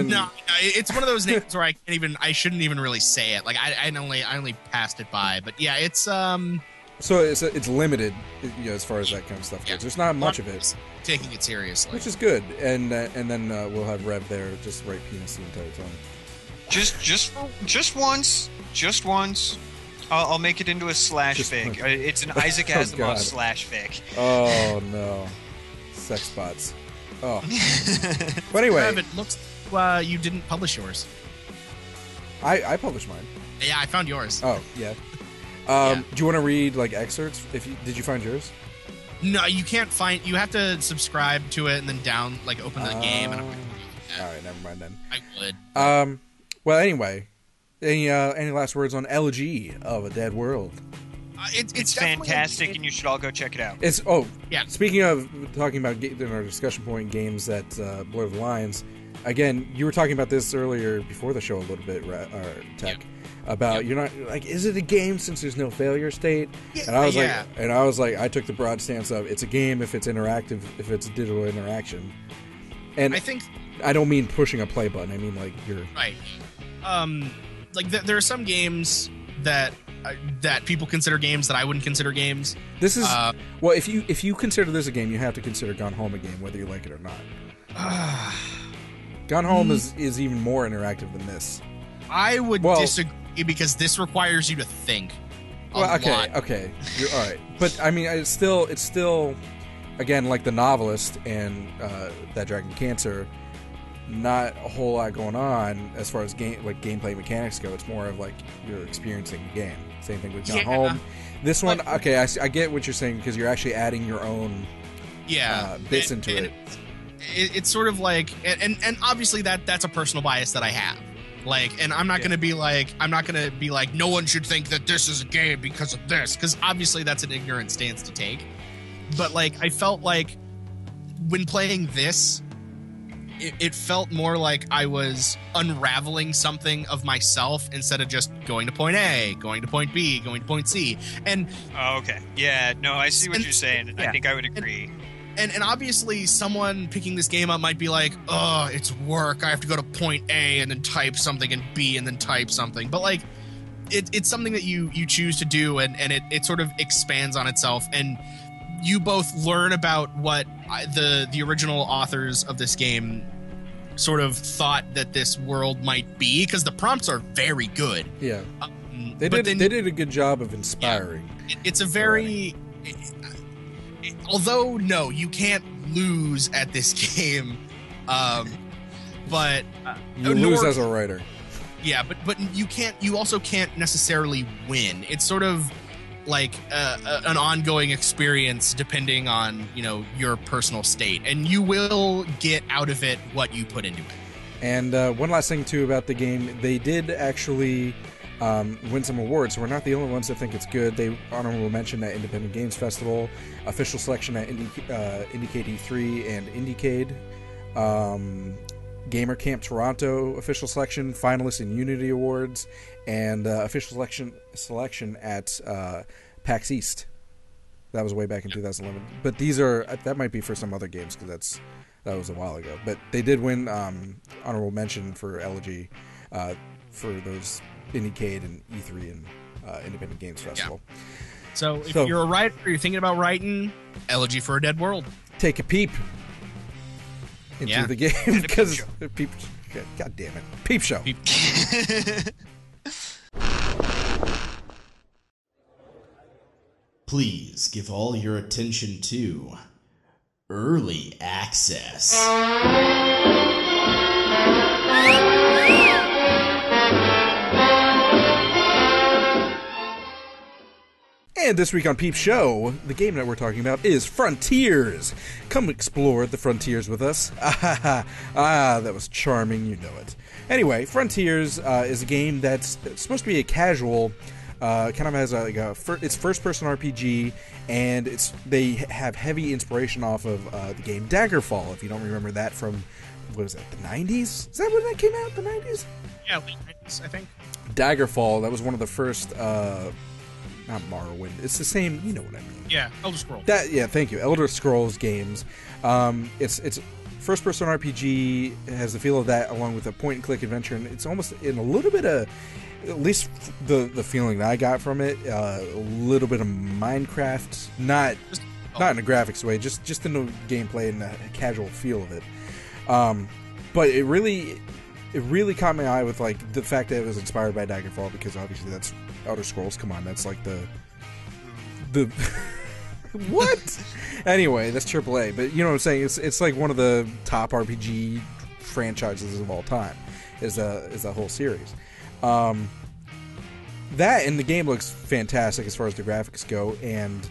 S1: No, it's one of those names where I shouldn't even really say it. Like I only passed it by, but yeah, it's
S3: So it's limited, as far as that kind of stuff goes. There's not much of it.
S1: Taking it seriously,
S3: which is good, and then we'll have Rev there just write penis the entire time.
S4: Just once. I'll make it into a slash fic. It's an Isaac Asimov slash fic.
S3: Oh no, sex bots. Oh. But anyway,
S1: Rev, it looks you didn't publish yours.
S3: I published mine.
S1: Yeah, I found yours.
S3: Oh yeah. Do you want to read like excerpts? Did you find yours?
S1: No, you can't find. You have to subscribe to it and then open the game. And
S3: all right, never mind then.
S1: I would.
S3: Well, anyway, any last words on Elegy of a Dead World?
S4: It's fantastic, and you should all go check it out.
S3: Speaking of talking about in our discussion point games that blur the lines, again, you were talking about this earlier before the show a little bit, Tech. About you're not like, is it a game since there's no failure state?
S1: Yeah,
S3: and I was like, I took the broad stance of it's a game if it's interactive, if it's digital interaction. And
S1: I think
S3: I don't mean pushing a play button. I mean like you're
S1: right. There are some games that people consider games that I wouldn't consider games.
S3: This is well, if you consider this a game, you have to consider Gone Home a game, whether you like it or not. Gone Home is even more interactive than this.
S1: I would disagree, because this requires you to think.
S3: Okay, you're all right, but I mean, it's still again, like The Novelist and That Dragon Cancer, not a whole lot going on as far as gameplay mechanics go. It's more of like you're experiencing the game. Same thing with Gone Home. This one, okay, I get what you're saying because you're actually adding your own bits into it.
S1: It's sort of like, and obviously that's a personal bias that I have. Like, and I'm not going to be like, no one should think that this is a game because of this, because obviously that's an ignorant stance to take. But like, I felt like when playing this, it felt more like I was unraveling something of myself instead of just going to point A, going to point B, going to point C. And
S4: okay, yeah, no, I see what you're saying. I think I would agree.
S1: And obviously someone picking this game up might be like, oh, it's work. I have to go to point A and then type something and B and then type something. But like, it's something that you choose to do, and it sort of expands on itself. And you both learn about what the original authors of this game sort of thought that this world might be, because the prompts are very good.
S3: Yeah, they did a good job of inspiring.
S1: Yeah, it's a very... Although, no, you can't lose at this game, but...
S3: you lose as a writer.
S1: Yeah, but you also can't necessarily win. It's sort of like an ongoing experience depending on, your personal state, and you will get out of it what you put into it.
S3: And one last thing too about the game, they did actually win some awards, so we're not the only ones that think it's good. They honorable mention at Independent Games Festival, official selection at Indiecade E3 and Indiecade, Gamer Camp Toronto official selection, finalist in Unity Awards, and official selection at PAX East. That was way back in 2011. But that might be for some other games, because that was a while ago. But they did win honorable mention for Elegy for those Indiecade and E3 and Independent Games Festival.
S1: Yeah. So if you're a writer or you're thinking about writing, Elegy for a Dead World.
S3: Take a peep into the game, because peep. God damn it, peep show.
S6: Please give all your attention to Early Access.
S3: And this week on Peep Show, the game that we're talking about is Frontiers. Come explore the frontiers with us. That was charming, you know it. Anyway, Frontiers is a game that's supposed to be a casual, kind of has it's first-person RPG, and they have heavy inspiration off of the game Daggerfall. If you don't remember that from, what was it, the 90s? Is that when that came out, the 90s?
S1: Yeah, late 90s, I think.
S3: Daggerfall, that was one of the first... not Morrowind. It's the same. You know what I mean?
S1: Yeah, Elder Scrolls.
S3: Thank you. Elder Scrolls games. It's first-person RPG. It has the feel of that, along with a point-and-click adventure, and it's almost in a little bit of, at least the feeling that I got from it, a little bit of Minecraft. Not in a graphics way, just in the gameplay and the casual feel of it. But it really caught my eye with like the fact that it was inspired by Daggerfall, because obviously that's Elder Scrolls. Come on, that's like the what? Anyway, that's AAA. But you know what I'm saying? It's like one of the top RPG franchises of all time. Is the whole series. That and the game looks fantastic as far as the graphics go. And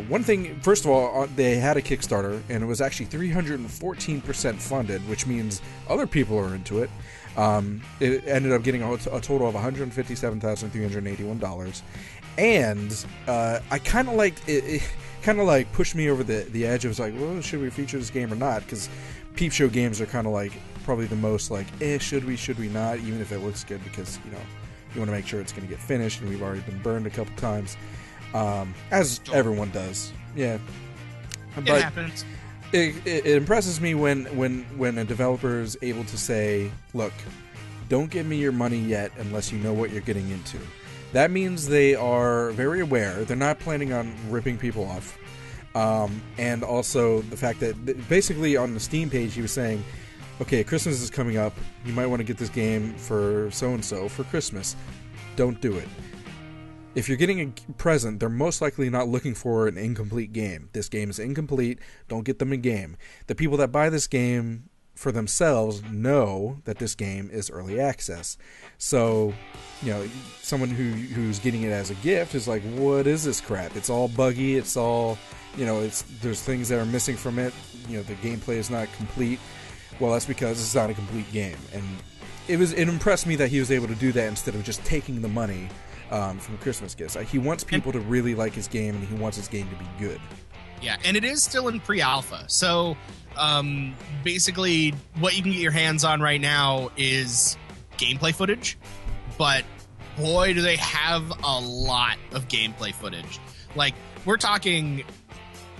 S3: one thing, first of all, they had a Kickstarter, and it was actually 314% funded, which means other people are into it. It ended up getting a total of $157,381, and I kind of liked it. It kind of like pushed me over the edge. It was like, well, should we feature this game or not? Because peep show games are kind of like probably the most like, should we not? Even if it looks good, because you want to make sure it's going to get finished, and we've already been burned a couple times. As everyone does, yeah. But
S1: it happens.
S3: It impresses me when a developer is able to say, "Look, don't give me your money yet unless you know what you're getting into." That means they are very aware. They're not planning on ripping people off, and also the fact that basically on the Steam page he was saying, "Okay, Christmas is coming up. You might want to get this game for so and so for Christmas. Don't do it." if you're getting a present, they're most likely not looking for an incomplete game. This game is incomplete. Don't get them a game. The people that buy this game for themselves know that this game is early access. So, someone who's getting it as a gift is like, what is this crap? It's all buggy. It's all, there's things that are missing from it. The gameplay is not complete. Well, that's because it's not a complete game. And it impressed me that he was able to do that instead of just taking the money from Christmas gifts. He wants people to really like his game, and he wants his game to be good.
S1: Yeah, and it is still in pre-alpha. So basically what you can get your hands on right now is gameplay footage, but boy, do they have a lot of gameplay footage. Like, we're talking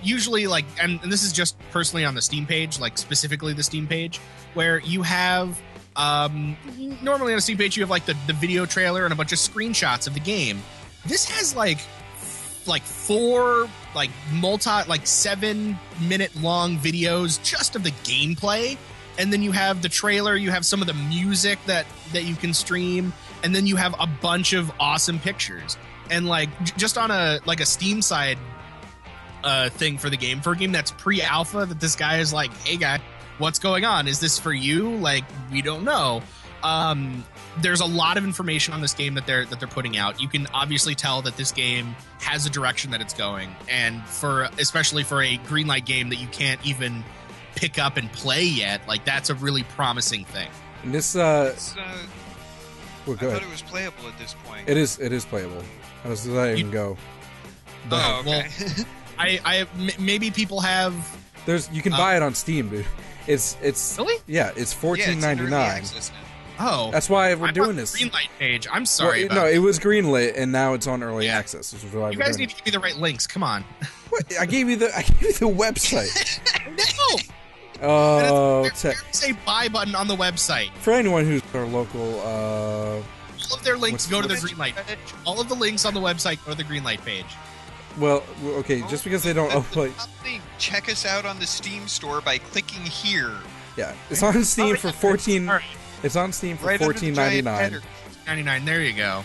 S1: usually, like, and this is just personally on the Steam page, like specifically the Steam page, where you have normally on a Steam page you have like the video trailer and a bunch of screenshots of the game. This has like 4 like 7-minute long videos just of the gameplay, and then you have the trailer, you have some of the music that you can stream, and then you have a bunch of awesome pictures. And like just on a Steam side thing for a game that's pre-alpha, that this guy is like, hey guy, what's going on? Is this for you? Like, we don't know. There's a lot of information on this game that they're putting out. You can obviously tell that this game has a direction that it's going, and especially for a Greenlight game that you can't even pick up and play yet, like, that's a really promising thing.
S3: And this
S4: well,
S3: go
S4: I
S3: ahead.
S4: thought it was playable at this point.
S3: It is playable. How does that even go?
S4: Oh, okay.
S1: Well, maybe people have.
S3: You can buy it on Steam, dude. It's
S1: really?
S3: Yeah, it's $14.99.
S1: Oh,
S3: that's why we're doing this.
S1: Greenlight page. I'm sorry.
S3: No, it was greenlit, and now it's on early access. This is why
S1: you guys need to give me the right links. Come on.
S3: What? I gave you the website.
S1: No.
S3: Oh,
S1: there's a buy button on the website.
S3: For anyone who's our local,
S1: all of their links go to the Greenlight page. All of the links on the website go to the Greenlight page.
S3: Well, okay, just because they don't upload.
S4: Check us out on the Steam store by clicking here.
S3: Yeah, it's on Steam for 14. It's on Steam for $14.99.
S1: $99. There you go.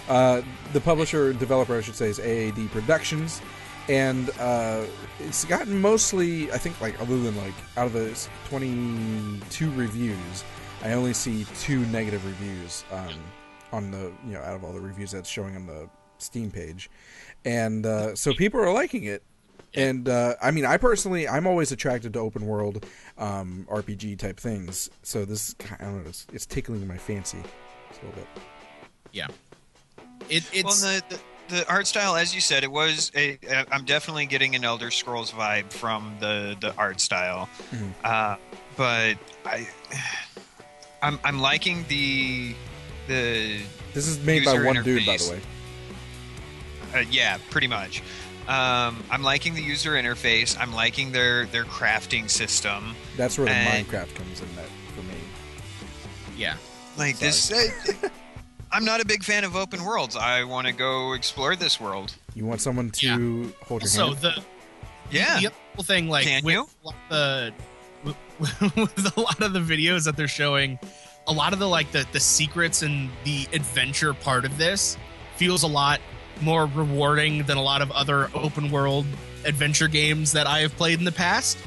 S3: The publisher, developer, I should say, is AAD Productions, and it's gotten mostly, I think, like, other than like out of the 22 reviews, I only see 2 negative reviews on the out of all the reviews that's showing on the Steam page, and so people are liking it. And I mean, I'm always attracted to open world RPG type things. So this, I don't know, it's tickling my fancy a little bit.
S1: Yeah,
S4: it's well, the art style, as you said, it was I'm definitely getting an Elder Scrolls vibe from the art style, but I'm liking the.
S3: This is made by one dude, by the way.
S4: Yeah, pretty much. I'm liking the user interface. I'm liking their crafting system.
S3: That's where the Minecraft comes in for me.
S1: Yeah.
S4: Like this... I'm not a big fan of open worlds. I want to go explore this world.
S3: You want someone to hold your hand?
S1: The other cool thing, like, with a lot of the videos that they're showing, a lot of the secrets and the adventure part of this feels a lot more rewarding than a lot of other open world adventure games that I have played in the past,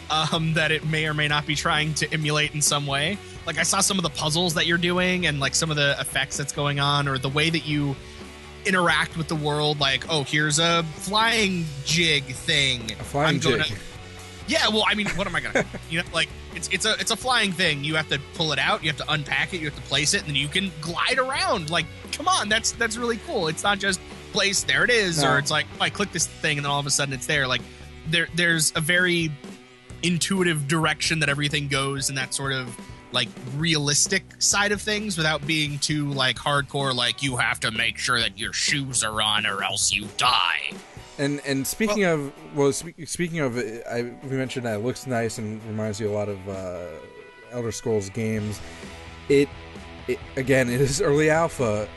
S1: that it may or may not be trying to emulate in some way. Like, I saw some of the puzzles that you're doing and like some of the effects that's going on, or the way that you interact with the world. Like, oh, here's a flying jig thing.
S3: A flying jig.
S1: Yeah, well, I mean, what am I gonna? Like, it's a flying thing. You have to pull it out. You have to unpack it. You have to place it, and then you can glide around. Like, come on, that's really cool. It's not just place, there it is, or it's like, oh, I click this thing and then all of a sudden it's there. Like, there's a very intuitive direction that everything goes, and that sort of like realistic side of things, without being too like hardcore, like you have to make sure that your shoes are on or else you die.
S3: And speaking of we mentioned that it looks nice and reminds you a lot of Elder Scrolls games. It again, it is early alpha.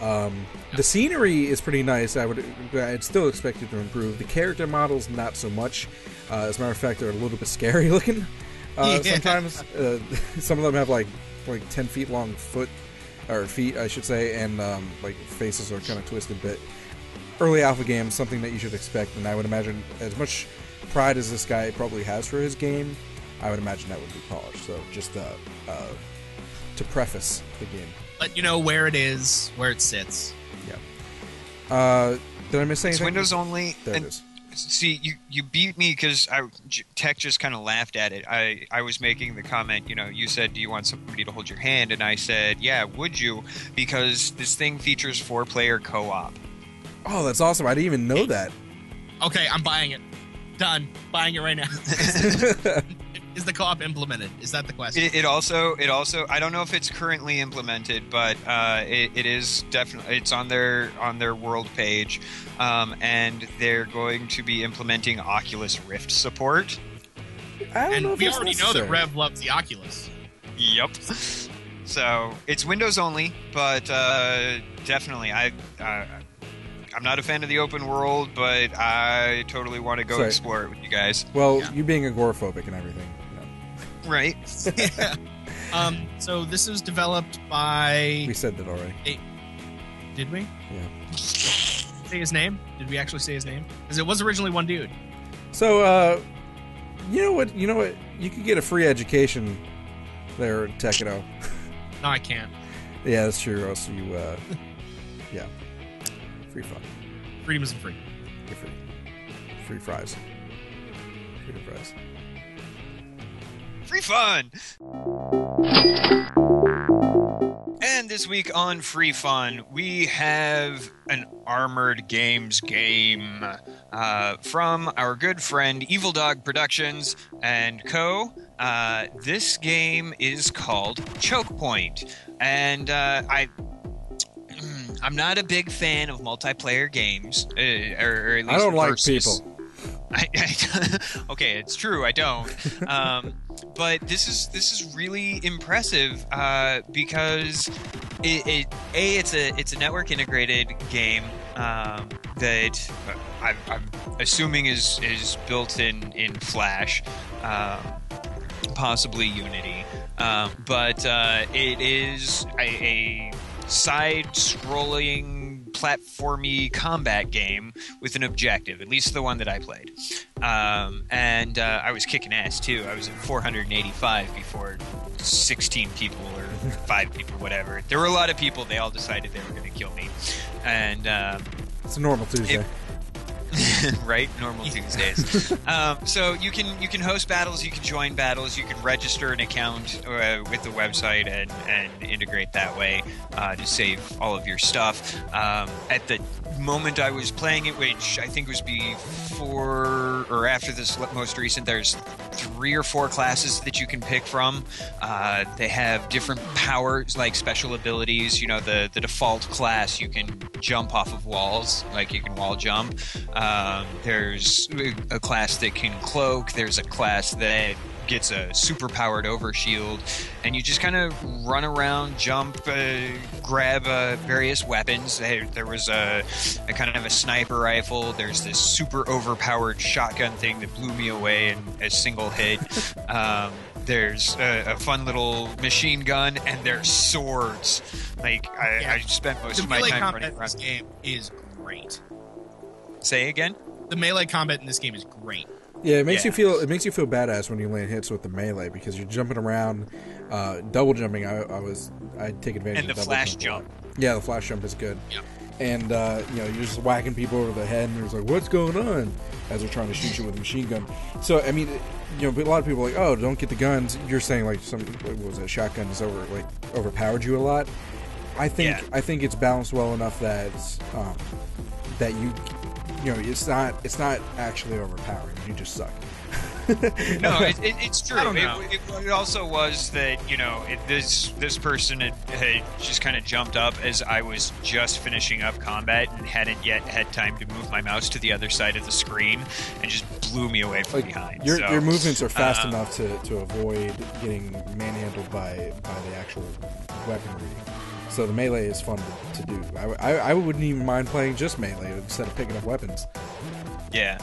S3: The scenery is pretty nice. I'd still expect it to improve. The character models, not so much. As a matter of fact, they're a little bit scary looking. Sometimes some of them have like 10 feet long feet, I should say, and like faces are kind of twisted. But early alpha game, something that you should expect. And I would imagine, as much pride as this guy probably has for his game, I would imagine that would be polished. So just to preface the game,
S1: let you know where it is, where it sits.
S3: Yeah. Did I miss anything?
S4: It's Windows only.
S3: There it is.
S4: See, you beat me because Tech just kind of laughed at it. I was making the comment, you said, do you want somebody to hold your hand? And I said, yeah, would you? Because this thing features 4-player co-op.
S3: Oh, that's awesome. I didn't even know that.
S1: Okay, I'm buying it. Done. Buying it right now. Is the co-op implemented? Is that the question?
S4: It also I don't know if it's currently implemented, but it is definitely, it's on their world page, and they're going to be implementing Oculus Rift support.
S1: And we already know that Rev loves the Oculus.
S4: Yep. So it's Windows only, but definitely I'm not a fan of the open world, but I totally want to go explore it with you guys.
S3: Well, you being agoraphobic and everything.
S4: Right.
S1: Yeah. So this was developed by...
S3: We said that already.
S1: Did we?
S3: Yeah.
S1: Say his name? Did we actually say his name? Because it was originally one dude.
S3: So, you know what? You could get a free education there, Tekino.
S1: No, I can't.
S3: Yeah, that's true. Also, you, yeah. Free fun.
S1: Freedom isn't free.
S3: Get free. Free fries. Freedom fries.
S4: Free fun! And this week on Free Fun, we have an Armored Games game from our good friend Evil Dog Productions and Co. This game is called Choke Point, and I'm not a big fan of multiplayer games, or at least
S3: I don't like
S4: versus...
S3: people.
S4: Okay, it's true. I don't. But this is really impressive because it's a network integrated game that I'm assuming is built in Flash, possibly Unity, but it is a side-scrolling platformy combat game with an objective, at least the one that I played. And I was kicking ass too. I was at 485 before 16 people or 5 people, whatever. There were a lot of people. They all decided they were going to kill me. And
S3: it's a normal Tuesday.
S4: Right? Normal Tuesdays. So you can host battles, you can join battles, you can register an account with the website and integrate that way to save all of your stuff. At the moment I was playing it, which I think was before or after this most recent, there's 3 or 4 classes that you can pick from. They have different powers, like special abilities. The default class, you can jump off of walls, like you can wall jump. There's a class that can cloak. There's a class that gets a super powered overshield, and you just kind of run around, jump, grab various weapons. There was a kind of a sniper rifle. There's this super overpowered shotgun thing that blew me away in a single hit. There's a fun little machine gun, and there's swords. I spent most of my time running around.
S1: This game is great.
S4: Say again?
S1: The melee combat in this game is great.
S3: Yeah, it makes you feel badass when you land hits with the melee because you're jumping around, double jumping. I take advantage
S4: and
S3: of
S4: the
S3: double
S4: flash jump.
S3: Yeah, the flash jump is good.
S1: Yeah.
S3: And you're just whacking people over the head, and there's like, what's going on? As they're trying to shoot you with a machine gun. So I mean, a lot of people are like, oh, don't get the guns. You're saying like a shotgun is overpowered you a lot. I think it's balanced well enough that that it's not actually overpowering. You just suck.
S4: No, it's true. It also was that this person had just kind of jumped up as I was just finishing up combat and hadn't yet had time to move my mouse to the other side of the screen and just blew me away from behind.
S3: Your movements are fast enough to avoid getting manhandled by the actual weaponry. So the melee is fun to do. I wouldn't even mind playing just melee instead of picking up weapons.
S4: Yeah.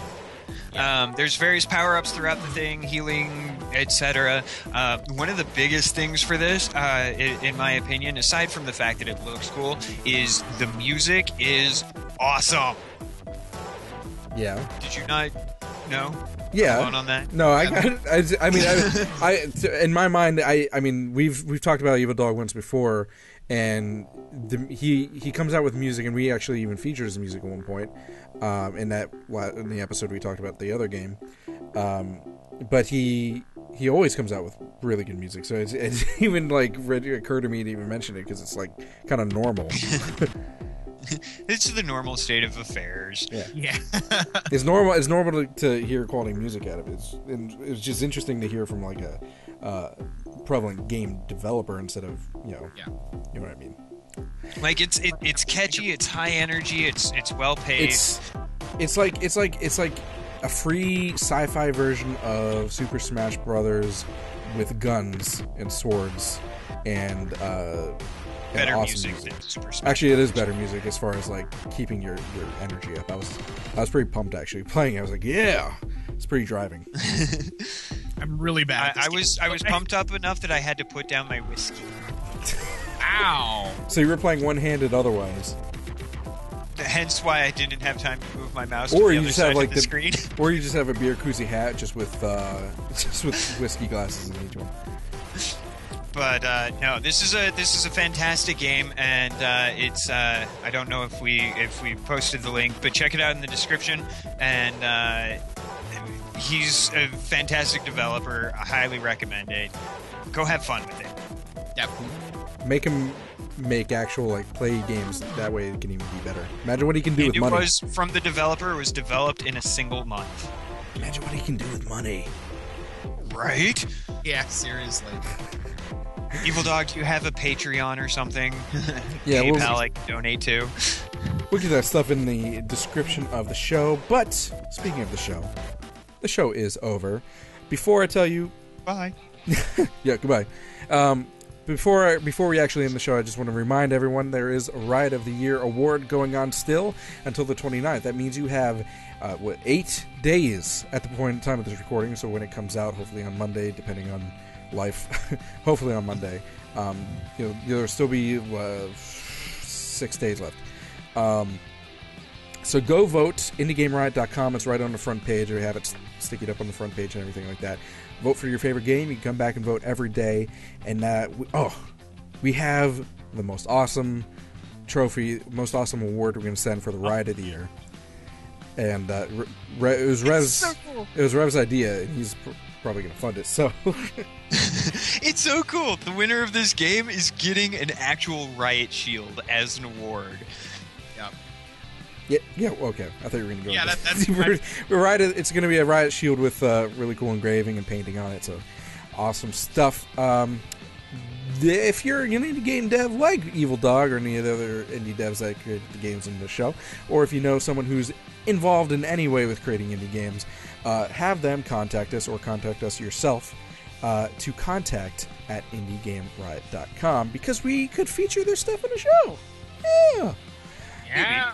S4: There's various power-ups throughout the thing, healing, etc. One of the biggest things for this, in my opinion, aside from the fact that it looks cool, is the music is awesome.
S3: Yeah.
S4: Did you not know?
S3: Yeah.
S4: On that?
S3: No, I got it. I mean, in my mind, I mean, we've talked about Evil Dog once before, and he comes out with music, and we actually even featured his music at one point in the episode we talked about the other game. But he always comes out with really good music, so it's even like occurred to me to even mention it because it's like kind of normal.
S4: It's the normal state of affairs.
S1: Yeah.
S3: It's normal to hear quality music out of it. It's just interesting to hear from like a prevalent game developer instead of you know what I mean.
S4: Like it's catchy, it's high energy, it's well paced.
S3: It's like a free sci-fi version of Super Smash Brothers with guns and swords and
S4: better
S3: awesome
S4: music than Super Smash.
S3: Actually, it is better music as far as like keeping your energy up. I was pretty pumped actually playing it. I was like, yeah, it's pretty driving.
S1: I'm really bad.
S4: I was pumped up enough that I had to put down my whiskey.
S1: Ow!
S3: So you were playing one-handed otherwise.
S4: Hence why I didn't have time to move my mouse
S3: Or
S4: to the
S3: you
S4: other
S3: just
S4: side
S3: have like
S4: of the screen.
S3: Or you just have a beer koozie hat just with whiskey glasses in each one.
S4: But no, this is a fantastic game, and it's I don't know if we posted the link, but check it out in the description. And he's a fantastic developer. I highly recommend it. Go have fun with it.
S1: Yep.
S3: Make him make actual like play games. That way it can even be better. Imagine what he can do with money.
S4: It was from the developer. It was developed in a single month.
S3: Imagine what he can do with money.
S4: Right?
S1: Yeah, seriously.
S4: Evil Dog, do you have a Patreon or something?
S3: Yeah,
S4: PayPal I can donate to.
S3: We'll get that stuff in the description of the show. But speaking of the show is over. Before I tell you,
S4: Bye.
S3: yeah, goodbye. Before we actually end the show, I just want to remind everyone there is a Riot of the Year award going on still until the 29th. That means you have 8 days at the point in time of this recording. So when it comes out, hopefully on Monday, depending on life, hopefully on Monday, there'll still be 6 days left. So go vote, IndieGameRiot.com. It's right on the front page. We have it sticky up on the front page and everything like that. Vote for your favorite game. You can come back and vote every day. And we have the most awesome trophy, most awesome award we're going to send for the Riot of the Year. And it was Rev's.
S1: So cool.
S3: It was Rev's idea, and he's probably going to fund it. So
S4: It's so cool. The winner of this game is getting an actual Riot Shield as an award.
S1: Yep.
S3: Yeah, okay. I thought you were going to go.
S1: Yeah,
S3: with
S1: that's
S3: we're Riot. It's going to be a Riot Shield with really cool engraving and painting on it. So awesome stuff. If you're an indie game dev like Evil Dog or any of the other indie devs that created the games in the show, or if you know someone who's involved in any way with creating indie games, have them contact us or contact us yourself to contact@indiegameriot.com because we could feature their stuff in the show. Yeah.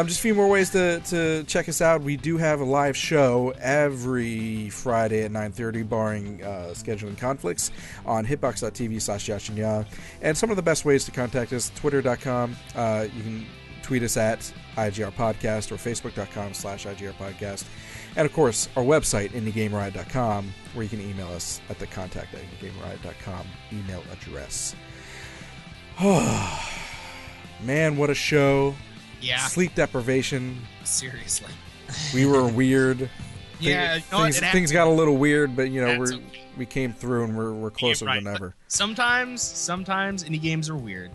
S3: Just a few more ways to check us out. We do have a live show every Friday at 9:30, barring scheduling conflicts, on hitbox.tv/JaShinYa. And some of the best ways to contact us, twitter.com. You can tweet us at IGR Podcast or facebook.com/IGR Podcast. And, of course, our website, IndieGameRiot.com, where you can email us at the contact@IndieGameRiot.com email address. Man, what a show.
S1: Yeah.
S3: Sleep deprivation.
S1: Seriously.
S3: We were weird.
S1: Yeah,
S3: things got a little weird, but
S1: okay.
S3: we came through and we're closer than ever.
S1: Sometimes indie games are weird.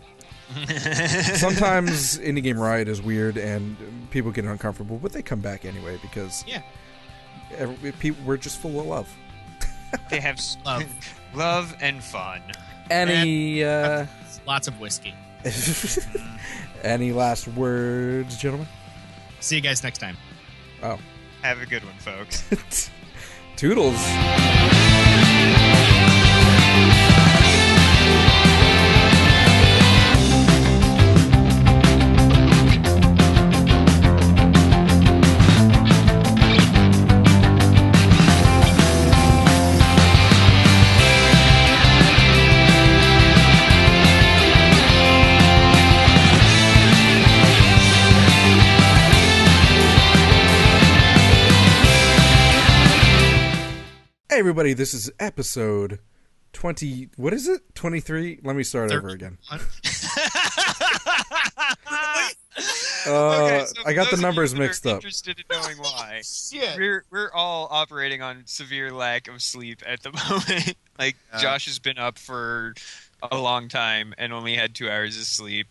S3: Sometimes Indie Game Riot is weird and people get uncomfortable, but they come back anyway because we're just full of love.
S4: They have love and fun.
S1: Lots of whiskey.
S3: Any last words, gentlemen?
S1: See you guys next time.
S3: Oh.
S4: Have a good one, folks.
S3: Toodles. Hey everybody, this is episode 20. What is it? 23? Let me start over again.
S4: Okay, so
S3: I got the
S4: those
S3: numbers
S4: of you that
S3: mixed
S4: are
S3: up.
S4: Interested in knowing why?
S1: Shit.
S4: We're all operating on severe lack of sleep at the moment. Like Josh has been up for a long time and only had 2 hours of sleep.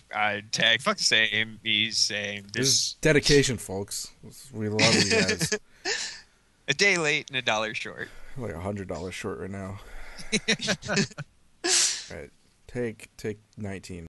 S4: Tag same, he's same.
S3: This is dedication, folks. We love you guys.
S4: A day late and $1 short.
S3: Like $100 short right now. All right, take 19.